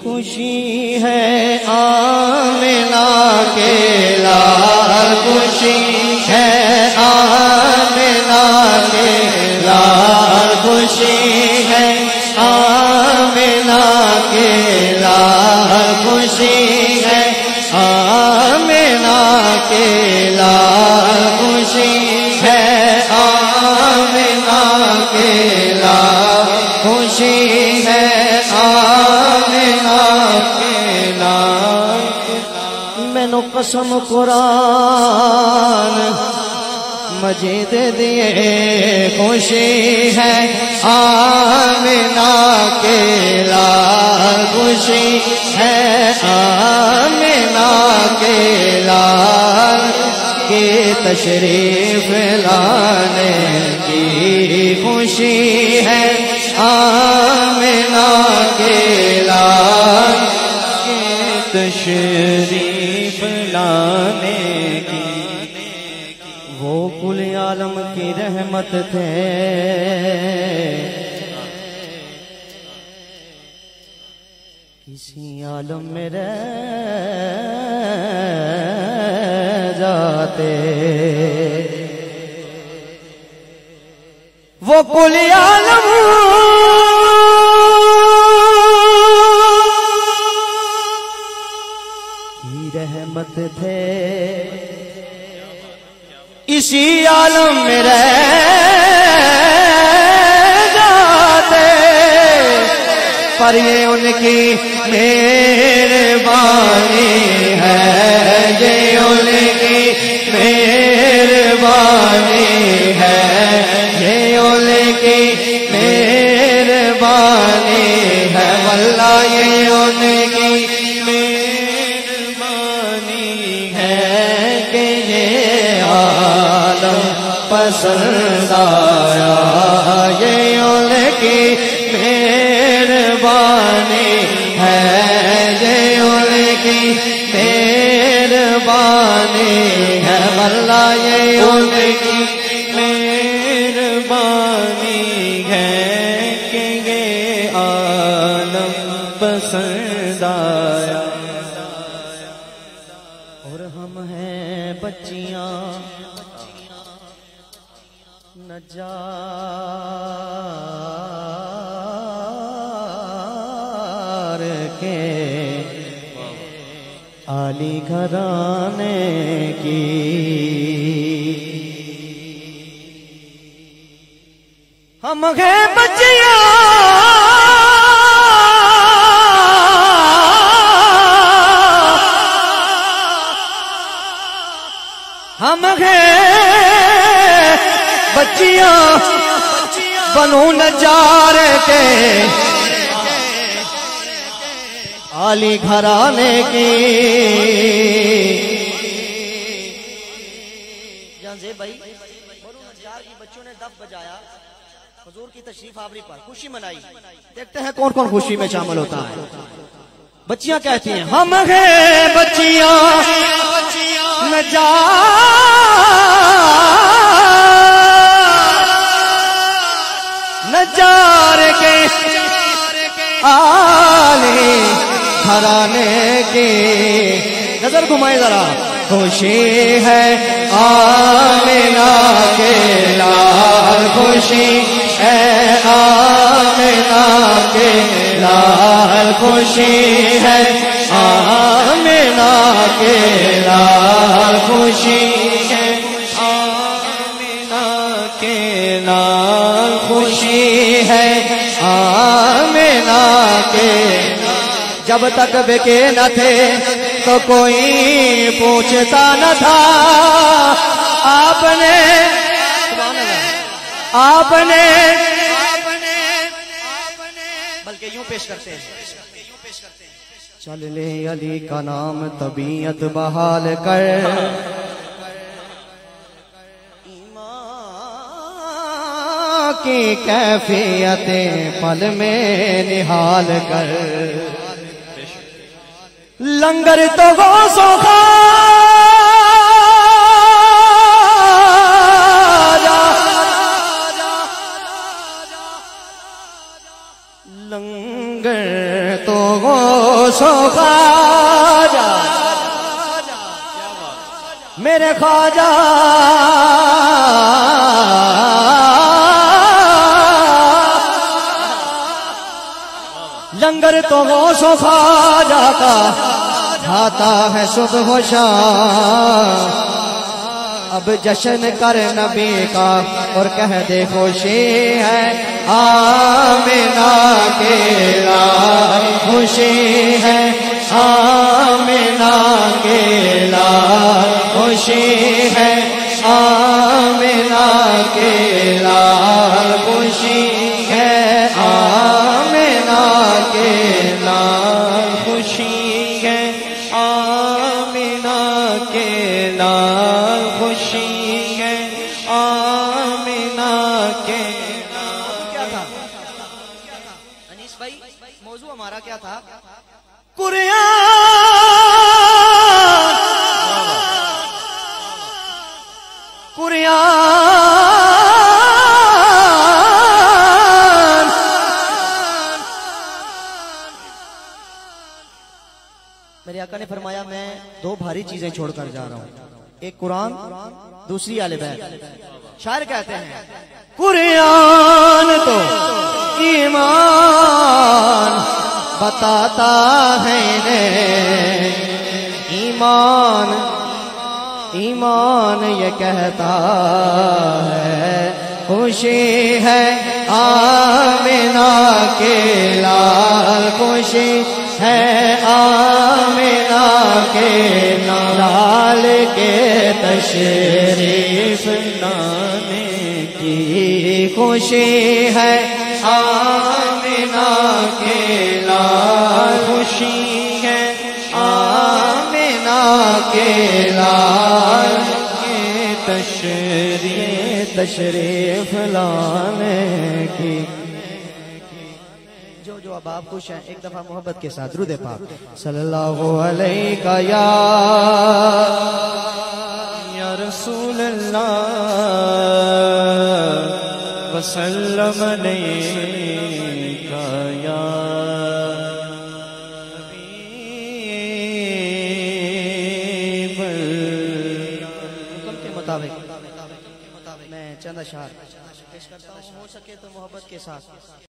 خوشی ہے آمنہ کے لال، خوشی ہے آمنہ کے لال، خوشی ہے آمنہ کے لال، خوشی ہے آمنہ کے لال، خوشی ہے آمنہ کے لال، خوشی ہے مینو قسم قرآن مجید دیے، خوشی ہے آمنہ کے لال، خوشی ہے آمنہ کے لال کی تشریف لانے کی، خوشی ہے آمنہ کے لال کی تشریف لانے کی۔ وہ کل عالم کی رحمت تھے، کسی عالم میں رہ جاتے، وہ کل عالم کی رحمت تھے، اسی عالم میں رہ جاتے، پر یہ ان کی مہربانی ہے، یہ ان کی مہربانی ہے، یہ ان کی مہربانی ہے، واللہ یہ ان کی مہربانی ہے کہ یہ عالم پسند آیا، یہ ان کی مہربانی ہے، یہ ان کی مہربانی ہے، واللہ یہ ان کی مہربانی ہے کہ یہ عالم پسند آیا۔ اور ہم ہیں بچیاں نجار کے عالی گھرانے کی، ہم ہیں بچیاں ہم ہیں بچیاں بنو نجار کے عالی گھرانے کی۔ جانزے بھائی بنو نجار کی بچوں نے دف بجایا حضور کی تشریف آوری پر، خوشی منائی، دیکھتے ہیں کون کون خوشی میں شامل ہوتا ہے۔ بچیاں کہتی ہیں ہم ہیں بچیاں نجار کے عالی گھرانے کی۔ نظر گھمائے ذرا، خوشی ہے آمنہ کے لال، خوشی ہے آمنہ کے لال، خوشی ہے آمنہ کے لال، خوشی ہے آمنہ کے لال، خوشی ہے آمنہ کے لال۔ جب تک بکے نہ تھے تو کوئی پوچھتا نہ تھا، آپ نے بلکہ یوں پیش کرتے ہیں، چل لے علی کا نام طبیعت بحال کر، ایمان کی کیفیتیں پل میں نہال کر، لنگر تو غوث و خواجہ لنگر تو غوث و خواجہ میرے خواجہ لنگر تو غوث و خواجہ کا کھاتا ہے صبح و شام اب جشن کر نبی کا اور کہہ دے خوشی ہے آمنہ کے لال خوشی ہے آمنہ کے لال خوشی ہے آمنہ کے لال خوشی ہے آمنہ کے لال خوشی ہے آمنہ کے لال خوشی ہے آمنہ کے لال. کیا تھا انیس بھائی موضوع ہمارا کیا تھا؟ قرآن میرے آقا نے فرمایا میں دو بھاری چیزیں چھوڑ کر جا رہا ہوں ایک قرآن دوسری آل بیت. شاعر کہتے ہیں قرآن تو ایمان بتاتا ہے ایمان ایمان یہ کہتا ہے خوشی ہے آمنہ کے لال خوشی ہے آمنہ کے لال کے تشریف لانے کی خوشی ہے آمنہ کے لال خوشی ہے آمنہ کے لال کے تشریف لانے کی. جو اب آپ خوش ہیں ایک دفعہ محبت کے ساتھ درود پاک صلی اللہ علیہ یا رسول اللہ وسلم علیکہ یا حبیب اللہ. حکم کے مطابق میں چند اشعار پیش کرتا ہوں ہو سکے تو محبت کے ساتھ.